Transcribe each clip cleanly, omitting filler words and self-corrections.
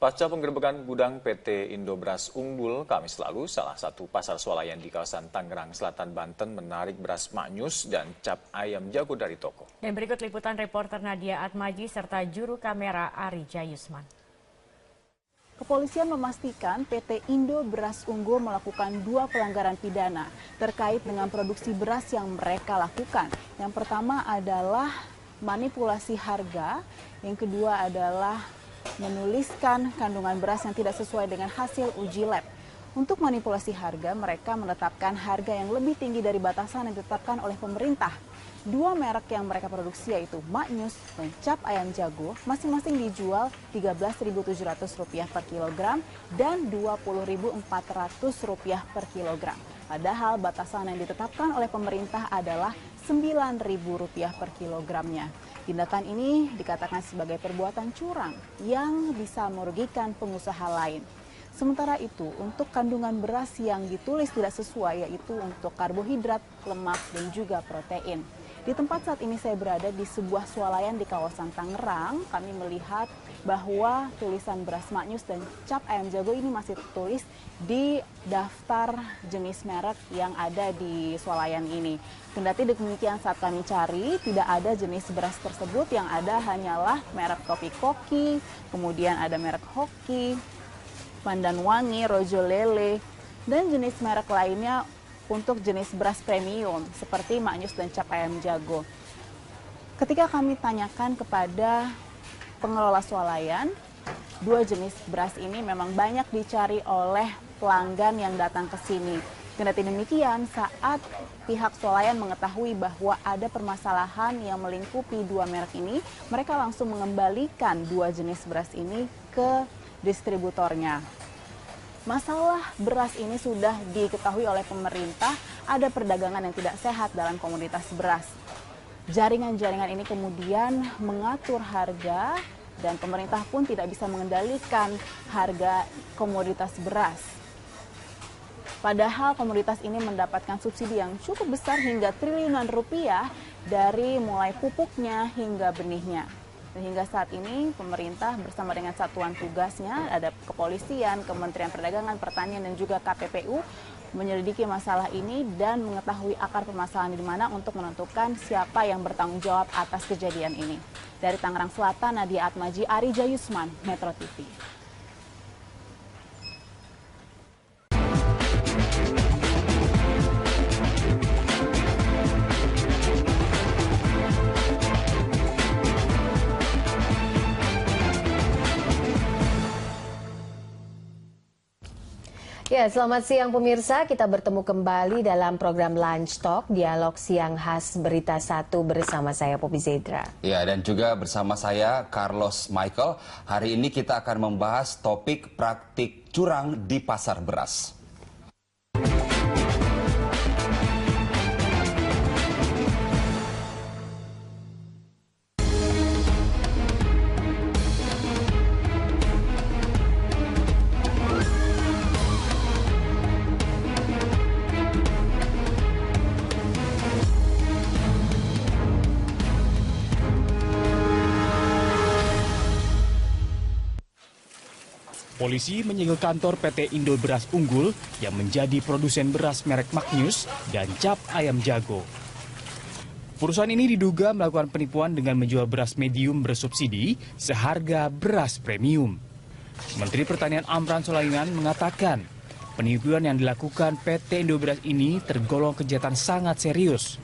Pasca penggerebekan gudang PT Indobras Unggul Kamis lalu, salah satu pasar swalayan di kawasan Tangerang Selatan, Banten menarik beras maknyus dan cap ayam jago dari toko. Dan berikut liputan reporter Nadia Atmaji serta juru kamera Ari Jayusman. Kepolisian memastikan PT Indobras Unggul melakukan 2 pelanggaran pidana terkait dengan produksi beras yang mereka lakukan. Yang pertama adalah manipulasi harga, yang kedua adalah menuliskan kandungan beras yang tidak sesuai dengan hasil uji lab. Untuk manipulasi harga, mereka menetapkan harga yang lebih tinggi dari batasan yang ditetapkan oleh pemerintah. 2 merek yang mereka produksi yaitu Maknyus dan cap ayam jago masing-masing dijual Rp13.700 per kilogram dan Rp20.400 per kilogram. Padahal batasan yang ditetapkan oleh pemerintah adalah Rp9.000 per kilogramnya. Tindakan ini dikatakan sebagai perbuatan curang yang bisa merugikan pengusaha lain. Sementara itu, untuk kandungan beras yang ditulis tidak sesuai, yaitu untuk karbohidrat, lemak, dan juga protein. Di tempat saat ini saya berada di sebuah swalayan di kawasan Tangerang, kami melihat bahwa tulisan beras maknyus dan cap ayam jago ini masih tertulis di daftar jenis merek yang ada di swalayan ini. Kendati demikian, saat kami cari tidak ada jenis beras tersebut, yang ada hanyalah merek Topi Koki, kemudian ada merek Hoki, Pandan Wangi, Rojo Lele, dan jenis merek lainnya untuk jenis beras premium seperti maknyus dan cap ayam jago. Ketika kami tanyakan kepada pengelola swalayan, 2 jenis beras ini memang banyak dicari oleh pelanggan yang datang ke sini. Kendati demikian, saat pihak swalayan mengetahui bahwa ada permasalahan yang melingkupi 2 merek ini, mereka langsung mengembalikan 2 jenis beras ini ke distributornya. Masalah beras ini sudah diketahui oleh pemerintah, ada perdagangan yang tidak sehat dalam komoditas beras. Jaringan-jaringan ini kemudian mengatur harga dan pemerintah pun tidak bisa mengendalikan harga komoditas beras. Padahal komoditas ini mendapatkan subsidi yang cukup besar hingga triliunan rupiah dari mulai pupuknya hingga benihnya. Dan hingga saat ini pemerintah bersama dengan satuan tugasnya, ada kepolisian, Kementerian Perdagangan, Pertanian, dan juga KPPU menyelidiki masalah ini dan mengetahui akar permasalahan di mana untuk menentukan siapa yang bertanggung jawab atas kejadian ini. Dari Tangerang Selatan, Nadia Atmaji, Ari Jayusman, Metro TV. Ya, selamat siang pemirsa. Kita bertemu kembali dalam program Lunch Talk, dialog siang khas Berita 1 bersama saya Poppy Zedra. Ya, dan juga bersama saya Carlos Michael. Hari ini kita akan membahas topik praktik curang di pasar beras. Polisi menyegel kantor PT Indobras Unggul yang menjadi produsen beras merek Maknyus dan cap ayam jago. Perusahaan ini diduga melakukan penipuan dengan menjual beras medium bersubsidi seharga beras premium. Menteri Pertanian Amran Sulaiman mengatakan penipuan yang dilakukan PT Indobras ini tergolong kejahatan sangat serius.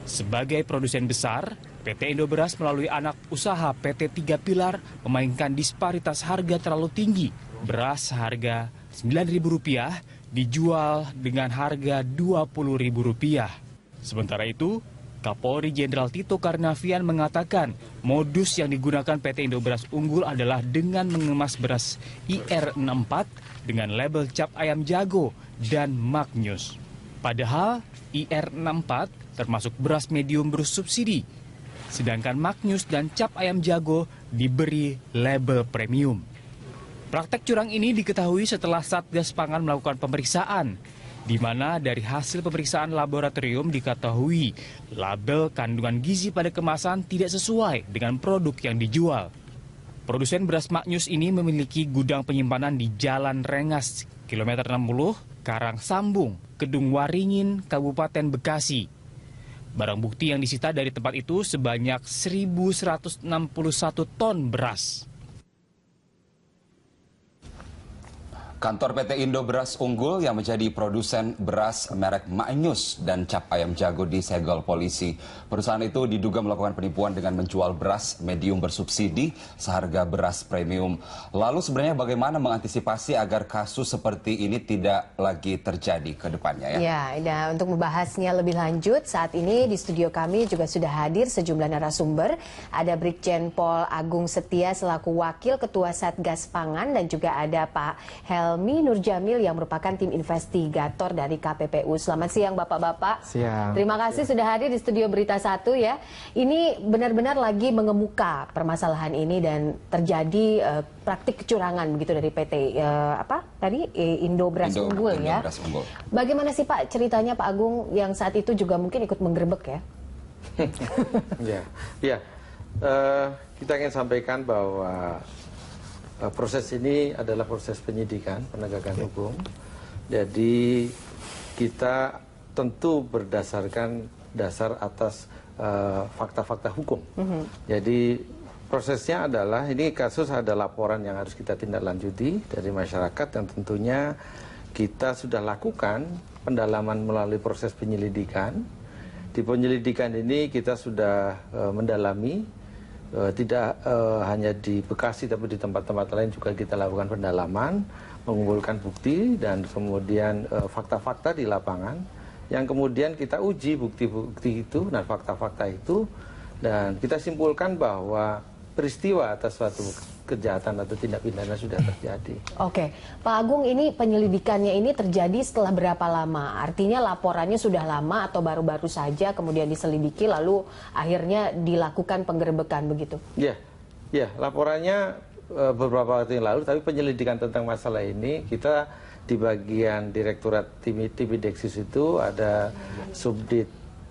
Sebagai produsen besar, PT Indobras melalui anak usaha PT Tiga Pilar memainkan disparitas harga terlalu tinggi. Beras seharga Rp9.000 dijual dengan harga Rp20.000. Sementara itu, Kapolri Jenderal Tito Karnavian mengatakan modus yang digunakan PT Indobras Unggul adalah dengan mengemas beras IR64 dengan label cap ayam jago dan Maknyus. Padahal IR64 termasuk beras medium bersubsidi, sedangkan Maknyus dan cap ayam jago diberi label premium. Praktek curang ini diketahui setelah Satgas Pangan melakukan pemeriksaan, di mana dari hasil pemeriksaan laboratorium diketahui label kandungan gizi pada kemasan tidak sesuai dengan produk yang dijual. Produsen beras Maknyus ini memiliki gudang penyimpanan di Jalan Rengas, kilometer 60, Karang Sambung, Kedung Waringin, Kabupaten Bekasi. Barang bukti yang disita dari tempat itu sebanyak 1.161 ton beras. Kantor PT Indo Beras Unggul yang menjadi produsen beras merek Maknyus dan cap ayam jago disegel polisi. Perusahaan itu diduga melakukan penipuan dengan menjual beras medium bersubsidi seharga beras premium. Lalu sebenarnya bagaimana mengantisipasi agar kasus seperti ini tidak lagi terjadi ke depannya ya? Ya, untuk membahasnya lebih lanjut, saat ini di studio kami juga sudah hadir sejumlah narasumber. Ada Brigjen Pol Agung Setia selaku Wakil Ketua Satgas Pangan dan juga ada Pak Helmi Nurjamil yang merupakan tim investigator dari KPPU. Selamat siang Bapak-Bapak. Siang. Terima kasih sudah hadir di studio Berita 1 ya. Ini benar-benar lagi mengemuka permasalahan ini dan terjadi praktik kecurangan begitu dari PT Indo Beras Unggul ya. Beras Unggul. Bagaimana sih Pak ceritanya Pak Agung yang saat itu juga mungkin ikut menggerebek ya? Kita ingin sampaikan bahwa proses ini adalah proses penyidikan, penegakan hukum. Jadi kita tentu berdasarkan dasar atas fakta-fakta hukum. Jadi prosesnya adalah, ini kasus ada laporan yang harus kita tindak lanjuti dari masyarakat yang tentunya kita sudah lakukan pendalaman melalui proses penyelidikan. Di penyelidikan ini kita sudah mendalami, tidak hanya di Bekasi tapi di tempat-tempat lain juga kita lakukan pendalaman, mengumpulkan bukti dan kemudian fakta-fakta di lapangan yang kemudian kita uji bukti-bukti itu dan fakta-fakta itu dan kita simpulkan bahwa peristiwa atas suatu kejahatan atau tindak pidana sudah terjadi. Oke, Pak Agung, ini penyelidikannya ini terjadi setelah berapa lama? Artinya laporannya sudah lama atau baru-baru saja kemudian diselidiki lalu akhirnya dilakukan penggerebekan begitu? Ya, laporannya beberapa waktu yang lalu, tapi penyelidikan tentang masalah ini kita di bagian Direktorat Timideksus itu ada Subdit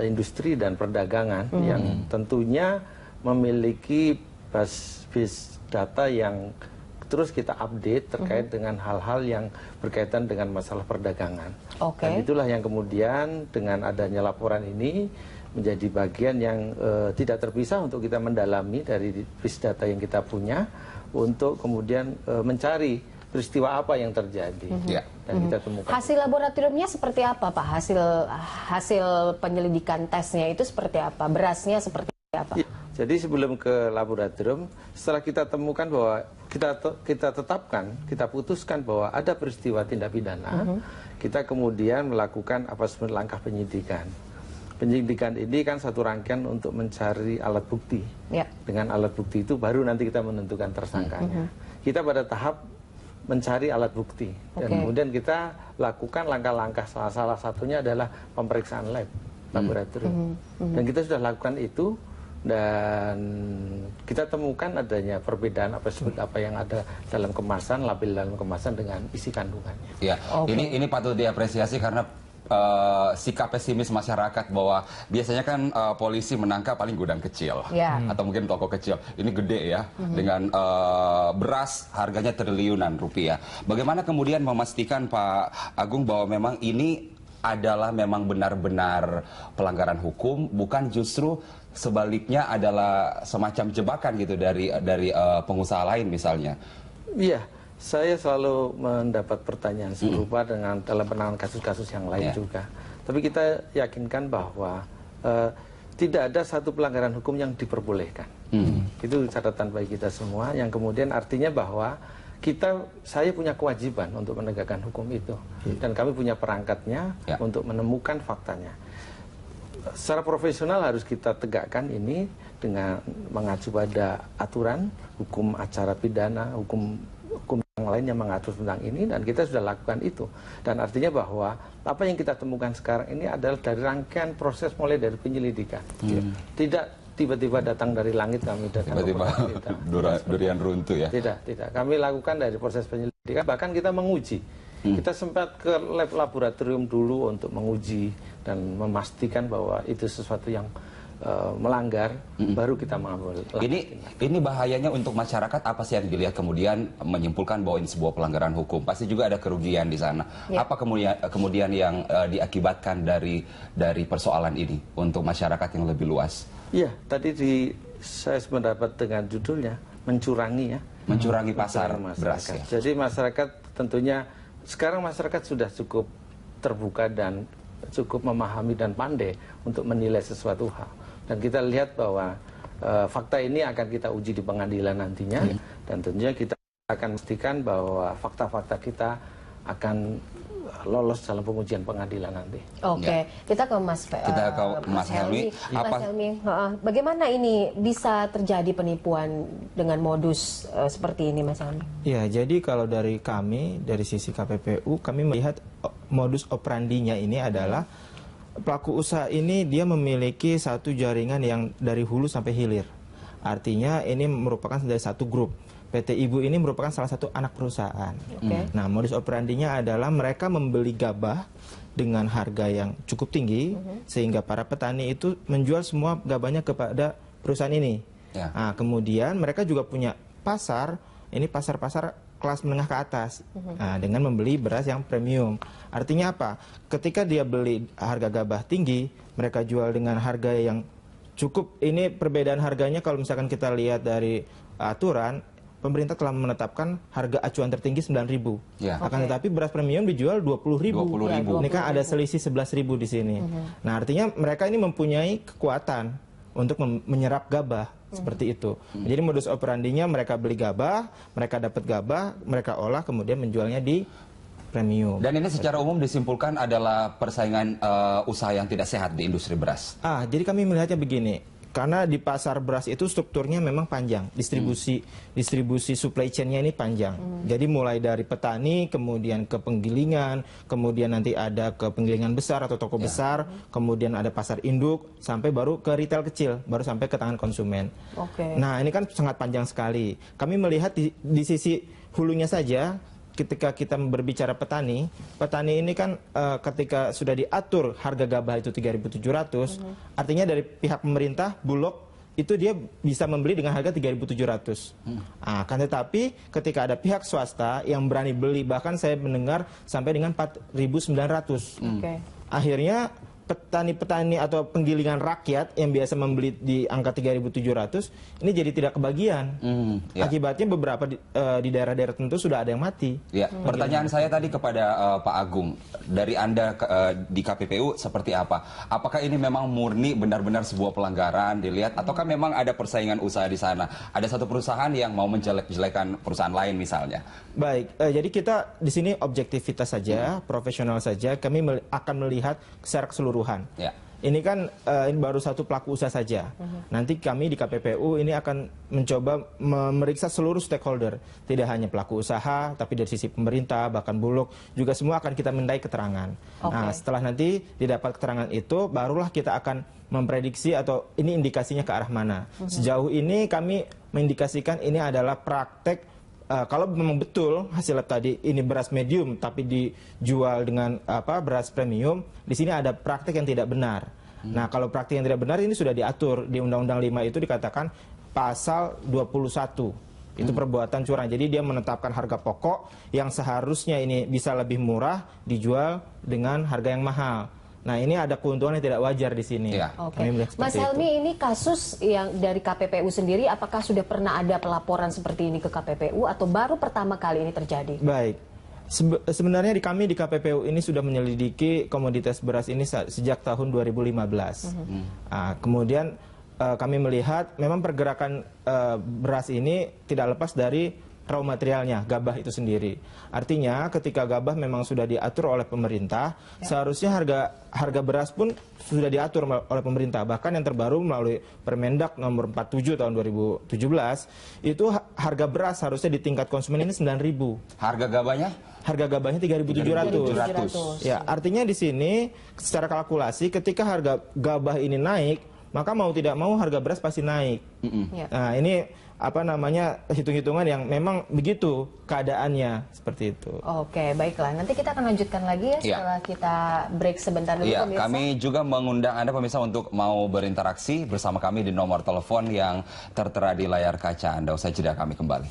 Industri dan Perdagangan yang tentunya memiliki basis data yang terus kita update terkait dengan hal-hal yang berkaitan dengan masalah perdagangan. Dan itulah yang kemudian dengan adanya laporan ini menjadi bagian yang tidak terpisah untuk kita mendalami dari basis data yang kita punya untuk kemudian mencari peristiwa apa yang terjadi dan kita temukan. Hasil laboratoriumnya seperti apa Pak? Hasil penyelidikan tesnya itu seperti apa? Berasnya seperti apa? Jadi sebelum ke laboratorium, setelah kita temukan bahwa kita tetapkan, kita putuskan bahwa ada peristiwa tindak pidana, kita kemudian melakukan langkah penyidikan. Penyidikan ini kan satu rangkaian untuk mencari alat bukti. Dengan alat bukti itu baru nanti kita menentukan tersangkanya. Kita pada tahap mencari alat bukti dan kemudian kita lakukan langkah-langkah, salah satunya adalah pemeriksaan laboratorium. Dan kita sudah lakukan itu. Dan kita temukan adanya perbedaan apa yang ada dalam kemasan, label dalam kemasan dengan isi kandungannya. Ya, ini patut diapresiasi karena sikap pesimis masyarakat bahwa biasanya kan polisi menangkap paling gudang kecil atau mungkin toko kecil. Ini gede ya, dengan beras harganya triliunan rupiah. Bagaimana kemudian memastikan Pak Agung bahwa memang ini adalah memang benar-benar pelanggaran hukum, bukan justru sebaliknya adalah semacam jebakan gitu dari pengusaha lain misalnya? Iya, saya selalu mendapat pertanyaan serupa dengan dalam penanganan kasus-kasus yang lain juga. Tapi kita yakinkan bahwa tidak ada satu pelanggaran hukum yang diperbolehkan. Itu catatan bagi kita semua, yang kemudian artinya bahwa saya punya kewajiban untuk menegakkan hukum itu. Dan kami punya perangkatnya untuk menemukan faktanya. Secara profesional harus kita tegakkan ini dengan mengacu pada aturan hukum acara pidana, hukum yang lain yang mengatur tentang ini, dan kita sudah lakukan itu. Dan artinya bahwa apa yang kita temukan sekarang ini adalah dari rangkaian proses mulai dari penyelidikan. Tidak tiba-tiba datang dari langit kami datang. Tiba-tiba durian runtuh ya? Tidak. Kami lakukan dari proses penyelidikan, bahkan kita menguji. Kita sempat ke lab laboratorium dulu untuk menguji dan memastikan bahwa itu sesuatu yang melanggar, baru kita mengambil. Ini bahayanya untuk masyarakat apa sih yang dilihat kemudian menyimpulkan bahwa ini sebuah pelanggaran hukum? Pasti juga ada kerugian di sana. Ya. Apa kemudian yang diakibatkan dari persoalan ini untuk masyarakat yang lebih luas? Iya, tadi saya mendapat dengan judulnya mencurangi ya. Mencurangi pasar beras. Ya. Jadi masyarakat tentunya sekarang masyarakat sudah cukup terbuka dan cukup memahami dan pandai untuk menilai sesuatu hal. Dan kita lihat bahwa fakta ini akan kita uji di pengadilan nantinya, dan tentunya kita akan memastikan bahwa fakta-fakta kita akan lolos dalam pengujian pengadilan nanti. Oke, kita ke Mas Helmi. Mas Helmi, bagaimana ini bisa terjadi penipuan dengan modus seperti ini, Mas Helmi? Ya, jadi kalau dari kami, dari sisi KPPU, kami melihat modus operandinya ini adalah pelaku usaha ini dia memiliki satu jaringan yang dari hulu sampai hilir. Artinya ini merupakan dari satu grup. PT Ibu ini merupakan salah satu anak perusahaan. Nah, modus operandinya adalah mereka membeli gabah dengan harga yang cukup tinggi, sehingga para petani itu menjual semua gabahnya kepada perusahaan ini. Nah, kemudian mereka juga punya pasar, ini pasar-pasar kelas menengah ke atas, dengan membeli beras yang premium. Artinya apa? Ketika dia beli harga gabah tinggi, mereka jual dengan harga yang cukup. Ini perbedaan harganya kalau misalkan kita lihat dari aturan, pemerintah telah menetapkan harga acuan tertinggi 9.000. Akan tetapi beras premium dijual 20.000. Ini kan ada selisih 11.000 di sini. Nah, artinya mereka ini mempunyai kekuatan untuk menyerap gabah. Seperti itu. Jadi modus operandinya mereka beli gabah, mereka dapat gabah, mereka olah kemudian menjualnya di premium. Dan ini secara umum disimpulkan adalah persaingan usaha yang tidak sehat di industri beras. Jadi kami melihatnya begini. Karena di pasar beras itu strukturnya memang panjang, distribusi supply chain-nya ini panjang. Jadi mulai dari petani, kemudian ke penggilingan, kemudian nanti ada ke penggilingan besar atau toko besar, kemudian ada pasar induk, sampai baru ke retail kecil, baru sampai ke tangan konsumen. Nah, ini kan sangat panjang sekali. Kami melihat di sisi hulunya saja. Ketika kita berbicara petani ini kan ketika sudah diatur harga gabah itu 3.700, artinya dari pihak pemerintah, Bulog, itu dia bisa membeli dengan harga 3.700. Kan tetapi ketika ada pihak swasta yang berani beli, bahkan saya mendengar sampai dengan 4.900. Akhirnya petani-petani atau penggilingan rakyat yang biasa membeli di angka 3.700 ini jadi tidak kebagian. Akibatnya beberapa di daerah-daerah tertentu sudah ada yang mati. Pertanyaan saya tadi kepada Pak Agung, dari Anda di KPPU seperti apa? Apakah ini memang murni benar-benar sebuah pelanggaran dilihat, ataukah memang ada persaingan usaha di sana? Ada satu perusahaan yang mau menjelek-jelekan perusahaan lain misalnya? Baik, jadi kita di sini objektivitas saja, profesional saja. Kami akan melihat secara keseluruhan. Ini kan ini baru satu pelaku usaha saja. Nanti kami di KPPU ini akan mencoba memeriksa seluruh stakeholder, tidak hanya pelaku usaha, tapi dari sisi pemerintah, bahkan Bulog juga semua akan kita mintai keterangan. Nah, setelah nanti didapat keterangan itu, barulah kita akan memprediksi atau ini indikasinya ke arah mana. Sejauh ini kami mengindikasikan ini adalah praktek. Kalau memang betul hasil lab tadi ini beras medium tapi dijual dengan beras premium, di sini ada praktek yang tidak benar. Nah, kalau praktek yang tidak benar ini sudah diatur di Undang-Undang 5 itu dikatakan pasal 21. Itu perbuatan curang. Jadi dia menetapkan harga pokok yang seharusnya ini bisa lebih murah dijual dengan harga yang mahal. Nah, ini ada keuntungan yang tidak wajar di sini. Mas Helmi, ini kasus yang dari KPPU sendiri, apakah sudah pernah ada pelaporan seperti ini ke KPPU atau baru pertama kali ini terjadi? Baik, sebenarnya kami di KPPU ini sudah menyelidiki komoditas beras ini sejak tahun 2015. Kemudian kami melihat memang pergerakan beras ini tidak lepas dari raw materialnya, gabah itu sendiri. Artinya ketika gabah memang sudah diatur oleh pemerintah, seharusnya harga beras pun sudah diatur oleh pemerintah. Bahkan yang terbaru melalui Permendak nomor 47 tahun 2017, itu harga beras harusnya di tingkat konsumen ini 9.000. Harga gabahnya? Harga gabahnya 3.700. Ya, artinya di sini secara kalkulasi ketika harga gabah ini naik, maka mau tidak mau harga beras pasti naik. Nah, ini hitung-hitungan yang memang begitu keadaannya seperti itu. Oke, baiklah. Nanti kita akan lanjutkan lagi ya setelah kita break sebentar dulu, pemirsa. Kami juga mengundang Anda pemirsa untuk mau berinteraksi bersama kami di nomor telepon yang tertera di layar kaca Anda. Usai jeda kami kembali.